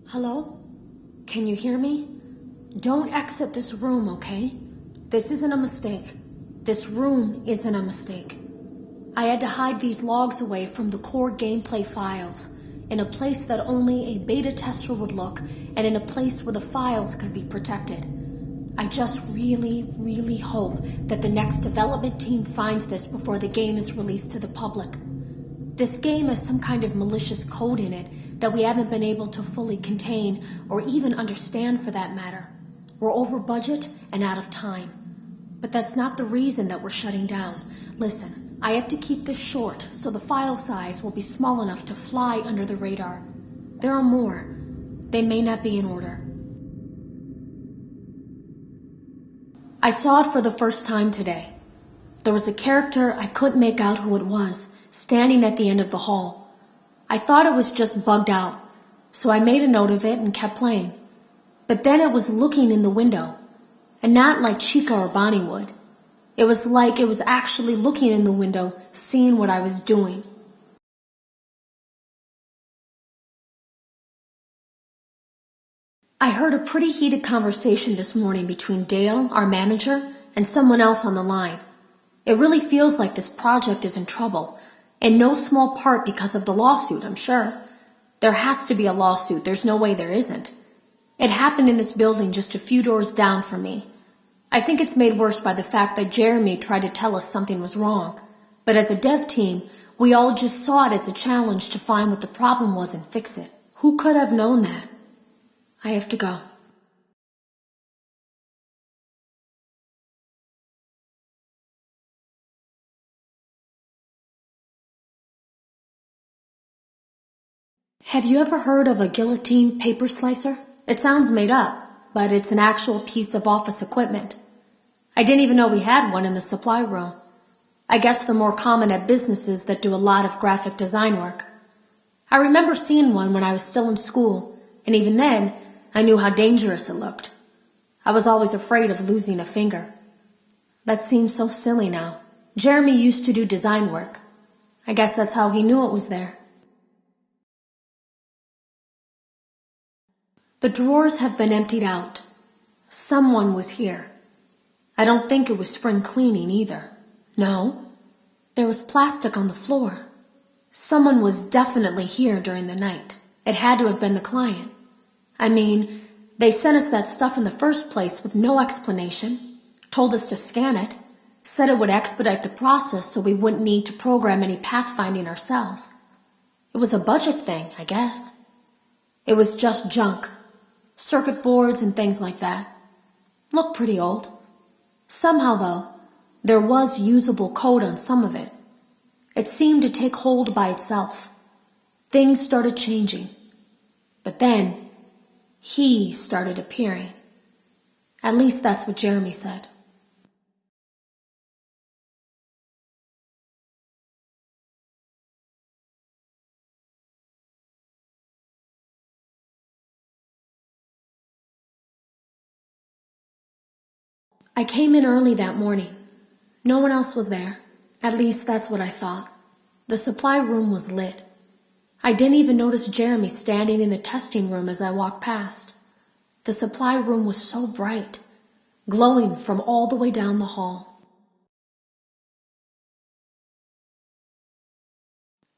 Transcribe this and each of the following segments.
Hello? Can you hear me? Don't exit this room, okay? This isn't a mistake. This room isn't a mistake. I had to hide these logs away from the core gameplay files, in a place that only a beta tester would look, and in a place where the files could be protected. I just really hope that the next development team finds this before the game is released to the public. This game has some kind of malicious code in it that we haven't been able to fully contain or even understand for that matter. We're over budget and out of time. But that's not the reason that we're shutting down. Listen, I have to keep this short so the file size will be small enough to fly under the radar. There are more. They may not be in order. I saw it for the first time today. There was a character I couldn't make out who it was, standing at the end of the hall. I thought it was just bugged out, so I made a note of it and kept playing. But then it was looking in the window, and not like Chica or Bonnie would. It was like it was actually looking in the window, seeing what I was doing. I heard a pretty heated conversation this morning between Dale, our manager, and someone else on the line. It really feels like this project is in trouble, in no small part because of the lawsuit, I'm sure. There has to be a lawsuit. There's no way there isn't. It happened in this building just a few doors down from me. I think it's made worse by the fact that Jeremy tried to tell us something was wrong. But as a dev team, we all just saw it as a challenge to find what the problem was and fix it. Who could have known that? I have to go. Have you ever heard of a guillotine paper slicer? It sounds made up, but it's an actual piece of office equipment. I didn't even know we had one in the supply room. I guess they're more common at businesses that do a lot of graphic design work. I remember seeing one when I was still in school, and even then, I knew how dangerous it looked. I was always afraid of losing a finger. That seems so silly now. Jeremy used to do design work. I guess that's how he knew it was there. The drawers have been emptied out. Someone was here. I don't think it was spring cleaning either. No, there was plastic on the floor. Someone was definitely here during the night. It had to have been the client. I mean, they sent us that stuff in the first place with no explanation, told us to scan it, said it would expedite the process so we wouldn't need to program any pathfinding ourselves. It was a budget thing, I guess. It was just junk. Circuit boards and things like that. Looked pretty old. Somehow, though, there was usable code on some of it. It seemed to take hold by itself. Things started changing. But then, he started appearing. At least that's what Jeremy said. I came in early that morning. No one else was there. At least that's what I thought. The supply room was lit. I didn't even notice Jeremy standing in the testing room as I walked past. The supply room was so bright, glowing from all the way down the hall.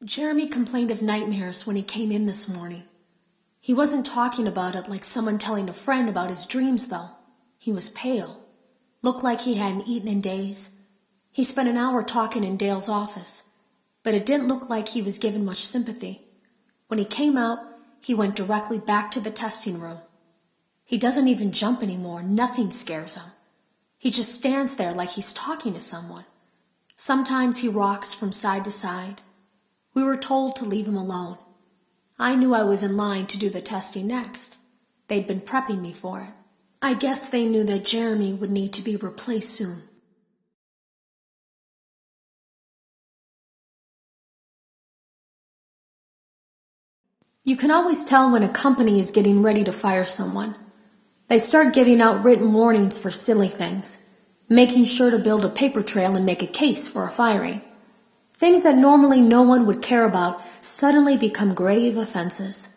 Jeremy complained of nightmares when he came in this morning. He wasn't talking about it like someone telling a friend about his dreams, though. He was pale. Looked like he hadn't eaten in days. He spent an hour talking in Dale's office, but it didn't look like he was given much sympathy. When he came out, he went directly back to the testing room. He doesn't even jump anymore. Nothing scares him. He just stands there like he's talking to someone. Sometimes he rocks from side to side. We were told to leave him alone. I knew I was in line to do the testing next. They'd been prepping me for it. I guess they knew that Jeremy would need to be replaced soon. You can always tell when a company is getting ready to fire someone. They start giving out written warnings for silly things, making sure to build a paper trail and make a case for a firing. Things that normally no one would care about suddenly become grave offenses,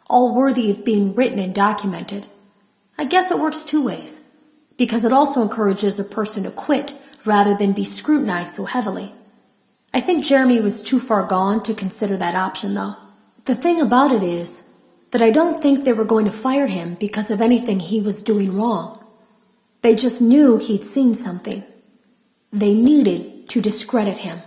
all worthy of being written and documented. I guess it works two ways, because it also encourages a person to quit rather than be scrutinized so heavily. I think Jeremy was too far gone to consider that option, though. The thing about it is that I don't think they were going to fire him because of anything he was doing wrong. They just knew he'd seen something. They needed to discredit him.